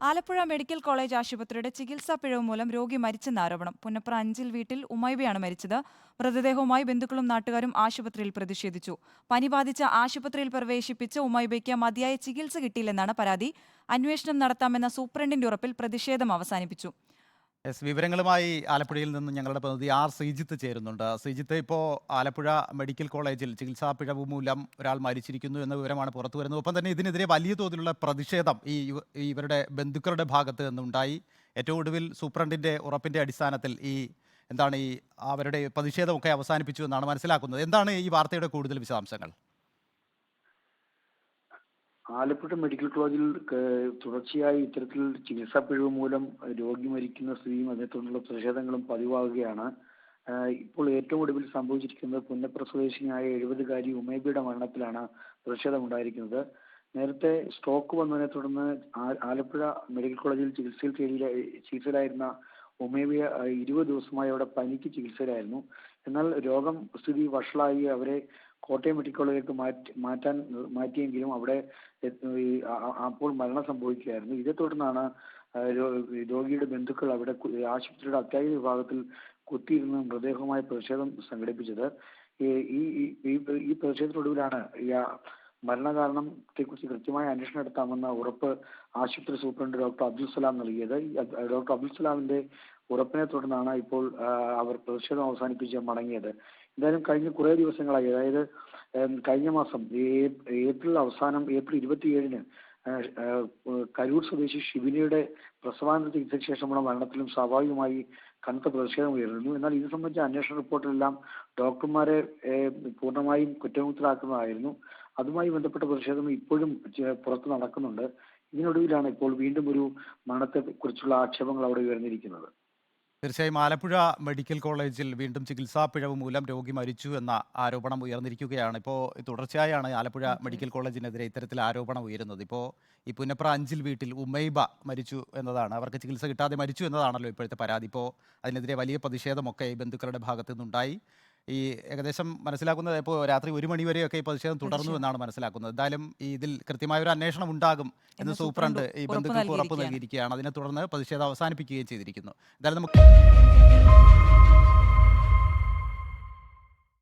Alappuzha medical college ആശുപത്രിയുടെ ചികിത്സാ പിഴവ് മൂലം രോഗി മരിച്ചെന്ന ആരോപണം. പുന്നപ്ര 5 വീട്ടിൽ ഉമൈബയാണ് മരിച്ചത്. മൃതദേഹവുമായി ബന്ധുക്കളും നാട്ടുകാരും ആശുപത്രിയിൽ പ്രതിഷേധിച്ചു. പനി ബാധിച്ച ആശുപത്രിയിൽ പ്രവേശിപ്പിച്ച് ഉമൈബയ്ക്ക് മതിയായ ചികിത്സ കിട്ടിയില്ലെന്നാണ് പരാതി. അന്വേഷണം നടത്താമെന്ന സൂപ്രണ്ടിന്റെ ഉറപ്പിൽ പ്രതിഷേധം അവസാനിപ്പിച്ചു. വിവരങ്ങളുമായി ആലപ്പുഴയിൽ നിന്ന് ഞങ്ങളുടെ പ്രതിനിധി ആർ ശ്രീജിത്ത് ചേരുന്നുണ്ട്. ശ്രീജിത്ത്, ഇപ്പോൾ ആലപ്പുഴ മെഡിക്കൽ കോളേജിൽ ചികിത്സാ പിഴവ് മൂലം ഒരാൾ മരിച്ചിരിക്കുന്നു എന്ന വിവരമാണ് പുറത്തു വരുന്നത്. ഒപ്പം തന്നെ ഇതിനെതിരെ വലിയ തോതിലുള്ള പ്രതിഷേധം ഇവരുടെ ബന്ധുക്കളുടെ ഭാഗത്ത് നിന്നുണ്ടായി. ഏറ്റവും ഒടുവിൽ സൂപ്രണ്ടിന്റെ ഉറപ്പിന്റെ അടിസ്ഥാനത്തിൽ അവരുടെ പ്രതിഷേധമൊക്കെ അവസാനിപ്പിച്ചു എന്നാണ് മനസ്സിലാക്കുന്നത്. എന്താണ് ഈ വാർത്തയുടെ കൂടുതൽ വിശദാംശങ്ങൾ? ആലപ്പുഴ മെഡിക്കൽ കോളേജിൽ തുടർച്ചയായി ഇത്തരത്തിൽ ചികിത്സാ പിഴവ് മൂലം രോഗി മരിക്കുന്ന സ്ഥിതിയും അതേ തുടർന്നുള്ള പ്രതിഷേധങ്ങളും പതിവാകുകയാണ്. ഇപ്പോൾ ഏറ്റവും ഒടുവിൽ സംഭവിച്ചിരിക്കുന്നത് പുന്നപ്ര സ്വദേശിനിയായ 70-കാരി ഉമേബയുടെ മരണത്തിലാണ് പ്രതിഷേധമുണ്ടായിരിക്കുന്നത്. നേരത്തെ സ്ട്രോക്ക് വന്നതിനെ തുടർന്ന് ആലപ്പുഴ മെഡിക്കൽ കോളേജിൽ ചികിത്സയിലായിരുന്ന ഉമേബിയ 20 ദിവസമായി അവിടെ പനിക്ക് ചികിത്സയിലായിരുന്നു. എന്നാൽ രോഗം സ്ഥിതി വഷളായി അവരെ കോട്ടയം മെഡിക്കൽ കോളേജിലേക്ക് മാറ്റിയെങ്കിലും അവിടെ അപ്പോൾ മരണം സംഭവിക്കുകയായിരുന്നു. ഇതേ തുടർന്നാണ് രോഗിയുടെ ബന്ധുക്കൾ അവിടെ ആശുപത്രിയുടെ അത്യാഹിത വിഭാഗത്തിൽ കുത്തിയിരുന്ന് മൃതദേഹവുമായി പ്രതിഷേധം സംഘടിപ്പിച്ചത്. ഈ പ്രതിഷേധത്തിനൊടുവിലാണ് മരണകാരണത്തെക്കുറിച്ച് കൃത്യമായ അന്വേഷണം നടത്താമെന്ന ഉറപ്പ് ആശുപത്രി സൂപ്രണ്ട് ഡോക്ടർ അബ്ദുൽ സലാം നൽകിയത്. ഡോക്ടർ അബ്ദുൽ സലാമിന്റെ ഉറപ്പിനെ തുടർന്നാണ് ഇപ്പോൾ അവർ പ്രതിഷേധം അവസാനിപ്പിച്ച് മടങ്ങിയത്. എന്തായാലും കഴിഞ്ഞ കുറേ ദിവസങ്ങളായി, അതായത് കഴിഞ്ഞ മാസം ഏപ്രിൽ 27-ന് കരൂർ സ്വദേശി ഷിബിനയുടെ പ്രസവാനന്തര ചികിത്സയ്ക്ക് ശേഷമുള്ള മരണത്തിലും സ്വാഭാവികമായി കനത്ത പ്രതിഷേധം ഉയർന്നു. എന്നാൽ ഇത് സംബന്ധിച്ച അന്വേഷണ റിപ്പോർട്ടിലെല്ലാം ഡോക്ടർമാരെ പൂർണ്ണമായും കുറ്റമുക്തരാക്കുന്നതായിരുന്നു. അതുമായി ബന്ധപ്പെട്ട പ്രതിഷേധം ഇപ്പോഴും പുറത്ത് നടക്കുന്നുണ്ട്. ഇതിനൊടുവിലാണ് ഇപ്പോൾ വീണ്ടും ഒരു മരണത്തെ കുറിച്ചുള്ള ആക്ഷേപങ്ങൾ അവിടെ ഉയർന്നിരിക്കുന്നത്. തീർച്ചയായും ആലപ്പുഴ മെഡിക്കൽ കോളേജിൽ വീണ്ടും ചികിത്സാ പിഴവ് മൂലം രോഗി മരിച്ചു എന്ന ആരോപണം ഉയർന്നിരിക്കുകയാണ്. ഇപ്പോൾ തുടർച്ചയായാണ് ആലപ്പുഴ മെഡിക്കൽ കോളേജിനെതിരെ ഇത്തരത്തിൽ ആരോപണം ഉയരുന്നത്. ഇപ്പോൾ ഈ പുന്നപ്ര 5 വീട്ടിൽ ഉമൈബ മരിച്ചു എന്നതാണ്, അവർക്ക് ചികിത്സ കിട്ടാതെ മരിച്ചു എന്നതാണല്ലോ ഇപ്പോഴത്തെ പരാതി. ഇപ്പോൾ അതിനെതിരെ വലിയ പ്രതിഷേധമൊക്കെ ഈ ബന്ധുക്കളുടെ ഭാഗത്തു നിന്നുണ്ടായി. ഈ ഏകദേശം മനസ്സിലാക്കുന്നത് ഇപ്പോൾ രാത്രി 1 മണി വരെയൊക്കെ ഈ പ്രതിഷേധം തുടർന്നു എന്നാണ് മനസ്സിലാക്കുന്നത്. എന്തായാലും ഇതിൽ കൃത്യമായ ഒരു അന്വേഷണം ഉണ്ടാകും എന്ന് സൂപ്രണ്ട് ഈ ബന്ധുക്കൾക്ക് ഉറപ്പ് നൽകിയിരിക്കുകയാണ്. അതിനെ തുടർന്ന് പ്രതിഷേധം അവസാനിപ്പിക്കുകയും ചെയ്തിരിക്കുന്നു. എന്തായാലും നമുക്ക്